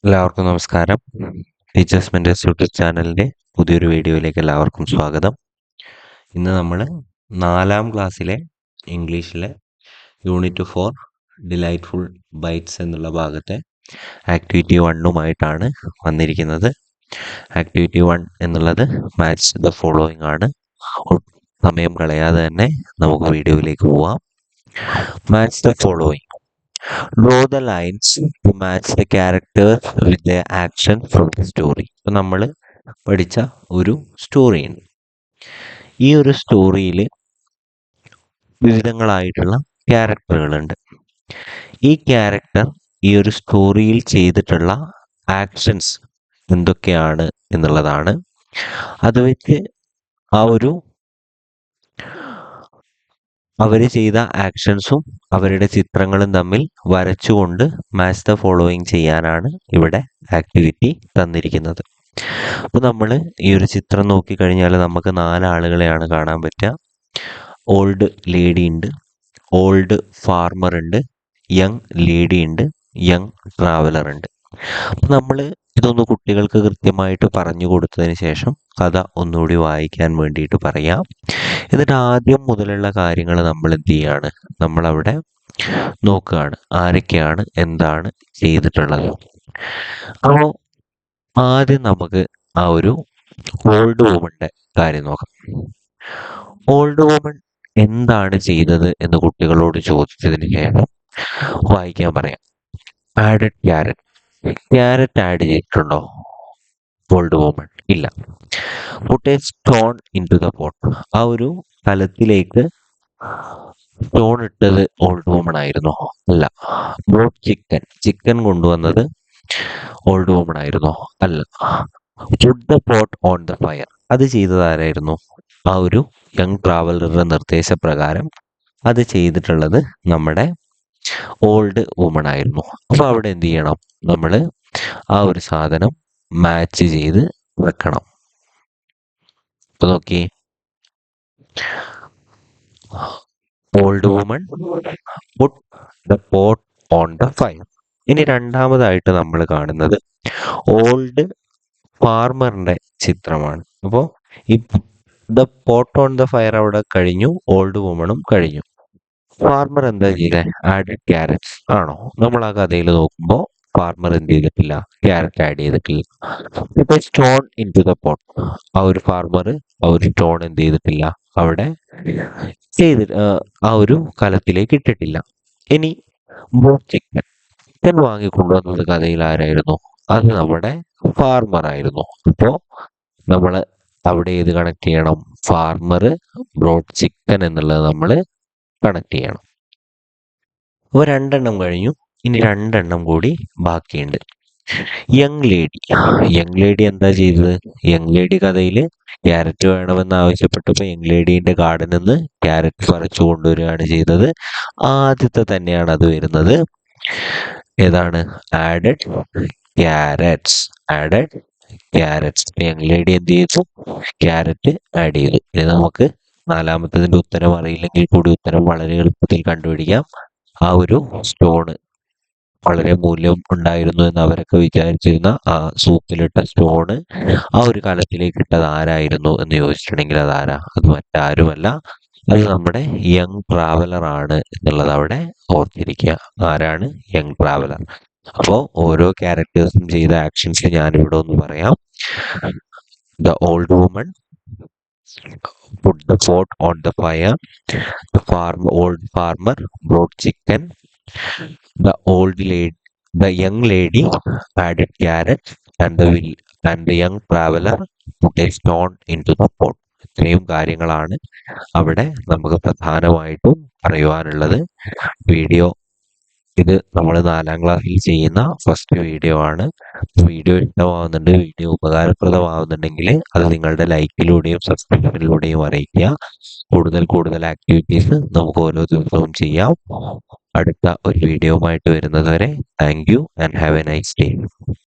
എല്ലാവർക്കും നമസ്കാരം. Teachers mentors YouTube ചാനലിൻ്റെ പുതിയൊരു വീഡിയോയിലേക്ക് എല്ലാവർക്കും സ്വാഗതം. ഇന്ന് നമ്മൾ 4ാം ക്ലാസ്സിലെ ഇംഗ്ലീഷിലെ യൂണിറ്റ് 4 ഡിലൈറ്റ്ഫുൾ ബൈറ്റ്സ് എന്നുള്ള ഭാഗത്തെ ആക്ടിവിറ്റി 1ഉമായിട്ടാണ് വന്നിരിക്കുന്നത്. ആക്ടിവിറ്റി 1 എന്നുള്ളത് മാച്ച് ദ ഫോളോയിങ് ആണ്. സമയം കളയാതെ തന്നെ നമുക്ക് വീഡിയോയിലേക്ക് പോവാം. Match the following. Draw the lines to match the characters with their action from the story. ഇപ്പം നമ്മൾ പഠിച്ച ഒരു സ്റ്റോറിയുണ്ട്. ഈ ഒരു സ്റ്റോറിയിൽ വിവിധങ്ങളായിട്ടുള്ള ക്യാരക്ടറുകളുണ്ട്. ഈ ക്യാരക്ടർ ഈ ഒരു സ്റ്റോറിയിൽ ചെയ്തിട്ടുള്ള ആക്ഷൻസ് എന്തൊക്കെയാണ് എന്നുള്ളതാണ്. അത് വെച്ച് അവർ ചെയ്ത ആക്ഷൻസും അവരുടെ ചിത്രങ്ങളും തമ്മിൽ വരച്ചുകൊണ്ട് മാച്ച് ദ ഫോളോയിങ് ചെയ്യാനാണ് ഇവിടെ ആക്ടിവിറ്റി തന്നിരിക്കുന്നത്. അപ്പോൾ നമ്മൾ ഈ ഒരു ചിത്രം നോക്കിക്കഴിഞ്ഞാൽ നമുക്ക് 4 ആളുകളെയാണ് കാണാൻ പറ്റുക. ഓൾഡ് ലേഡി ഉണ്ട്, ഓൾഡ് ഫാർമർ ഉണ്ട്, യങ് ലേഡി ഉണ്ട്, യങ് ട്രാവലർ ഉണ്ട്. അപ്പോൾ നമ്മൾ ഇതൊന്ന് കുട്ടികൾക്ക് കൃത്യമായിട്ട് പറഞ്ഞു കൊടുത്തതിന് ശേഷം കഥ ഒന്നുകൂടി വായിക്കാൻ വേണ്ടിയിട്ട് പറയാം. എന്നിട്ട് ആദ്യം മുതലുള്ള കാര്യങ്ങൾ നമ്മൾ എന്ത് ചെയ്യാണ്, നമ്മളവിടെ നോക്കുകയാണ് ആരൊക്കെയാണ് എന്താണ് ചെയ്തിട്ടുള്ളത്. അപ്പോൾ ആദ്യം നമുക്ക് ആ ഒരു ഓൾഡ് വുമൻ്റെ കാര്യം നോക്കാം. ഓൾഡ് വുമൺ എന്താണ് ചെയ്തത് എന്ന് കുട്ടികളോട് ചോദിച്ചതിന് ശേഷം വായിക്കാൻ പറയാം. Added carrot. ക്യാരറ്റ് ആഡ് ചെയ്തിട്ടുണ്ടോ ഓൾഡ് വുമൺ? ഇല്ല. Put a stone into the pot. ആ ഒരു കലത്തിലേക്ക് സ്റ്റോൺ ഇട്ടത് ഓൾഡ് വുമൺ ആയിരുന്നോ? അല്ല. ബ്രോട്ട് ചിക്കൻ കൊണ്ടുവന്നത് ഓൾഡ് വുമൺ ആയിരുന്നോ? അല്ല. Put the pot on the fire. അത് ചെയ്തത് ആരായിരുന്നു? ആ ഒരു യങ് ട്രാവലറുടെ നിർദ്ദേശപ്രകാരം അത് ചെയ്തിട്ടുള്ളത് നമ്മുടെ ഓൾഡ് വുമൺ ആയിരുന്നു. അപ്പോൾ അവിടെ എന്ത് ചെയ്യണം, നമ്മൾ ആ ഒരു സാധനം മാച്ച് ചെയ്ത് വെക്കണം. അപ്പോൾ നോക്കി, old woman puttu the pot on the fire. ഇനി രണ്ടാമതായിട്ട് നമ്മൾ കാണുന്നത് ഓൾഡ് ഫാർമറിന്റെ ചിത്രമാണ്. അപ്പോൾ ഈ the pot on the fire അവിടെ കഴിഞ്ഞു, ഓൾഡ് വുമണും കഴിഞ്ഞു. ഫാർമർ എന്താ ചെയ്തേ? ആഡഡ് ക്യാരറ്റ്സ് ആണോ? നമ്മൾ ആ കഥയിൽ നോക്കുമ്പോൾ ഫാർമർ എന്ത് ചെയ്തിട്ടില്ല? ക്യാരറ്റ് ആഡ് ചെയ്തിട്ടില്ല. ഇപ്പൊ stone into the pot. ആ ഒരു ഫാർമർ ആ ഒരു സ്റ്റോൺ എന്ത് ചെയ്തിട്ടില്ല? അവിടെ ആ ഒരു കലത്തിലേക്ക് ഇട്ടിട്ടില്ല. ഇനി ചിക്കൻ വാങ്ങിക്കൊണ്ടുവന്നത് കഥയിൽ ആരായിരുന്നു? അത് നമ്മുടെ ഫാർമർ ആയിരുന്നു. അപ്പോൾ നമ്മൾ അവിടെ ഏത് കണക്ട് ചെയ്യണം? ഫാർമർ ബ്രോട്ട് ചിക്കൻ എന്നുള്ളത് നമ്മൾ കണക്ട് ചെയ്യണം. അപ്പോൾ 2 കഴിഞ്ഞു. ഇനി 2 കൂടി ബാക്കിയുണ്ട്. യങ് ലേഡി എന്താ ചെയ്തത്? യങ് ലേഡി കഥയിൽ ക്യാരറ്റ് വേണമെന്ന് ആവശ്യപ്പെട്ടപ്പോൾ യങ് ലേഡീൻ്റെ ഗാർഡനിൽ നിന്ന് ക്യാരറ്റ് പറിച്ചു കൊണ്ടുവരികയാണ് ചെയ്തത്. ആദ്യത്തെ തന്നെയാണ് അത് വരുന്നത്. ഏതാണ്? Added carrots. യങ് ലേഡി എന്ത് ചെയ്തു? ക്യാരറ്റ് ആഡ് ചെയ്തു. ഇനി നമുക്ക് 4ാമത്തതിൻ്റെ ഉത്തരം അറിയില്ലെങ്കിൽ കൂടി ഉത്തരം വളരെ എളുപ്പത്തിൽ കണ്ടുപിടിക്കാം. ആ ഒരു സ്റ്റോണ് വളരെ മൂല്യം ഉണ്ടായിരുന്നു എന്ന് അവരൊക്കെ വിചാരിച്ചിരുന്ന ആ സൂപ്പിലിട്ട സ്റ്റോണ് ആ ഒരു കലത്തിലേക്ക് ഇട്ടത് ആരായിരുന്നു എന്ന് ചോദിച്ചിട്ടുണ്ടെങ്കിൽ അതാരാ? അത് മറ്റാരുമല്ല, അത് നമ്മുടെ യങ് ട്രാവലർ ആണ് എന്നുള്ളത് അവിടെ ഓർത്തിരിക്കുക. ആരാണ്? Young traveller. അപ്പോൾ ഓരോ ക്യാരക്ടേഴ്സും ചെയ്ത ആക്ഷൻസ് ഞാനിവിടെ ഒന്ന് പറയാം. The old woman put the pot on the fire. Old farmer brought chicken. The young lady added carrot, and the young traveler put a stone into the pot. ഇത്രയും കാര്യങ്ങളാണ് അവിടെ നമുക്ക് പ്രധാനമായിട്ടും പറയുവാനുള്ളത്. ഇത് നമ്മൾ 4ാം ക്ലാസ്സിൽ ചെയ്യുന്ന ഫസ്റ്റ് വീഡിയോ ആണ്. വീഡിയോ ഇഷ്ടമാവുന്നുണ്ട്, വീഡിയോ ഉപകാരപ്രദമാവുന്നുണ്ടെങ്കിൽ അത് നിങ്ങളുടെ ലൈക്കിലൂടെയും സബ്സ്ക്രിപ്ഷനിലൂടെയും അറിയിക്കുക. കൂടുതൽ ആക്ടിവിറ്റീസ് നമുക്ക് ഓരോ ദിവസവും ചെയ്യാം. അടുത്ത ഒരു വീഡിയോയുമായിട്ട് വരുന്നത് വരെ thank you and have A nice day.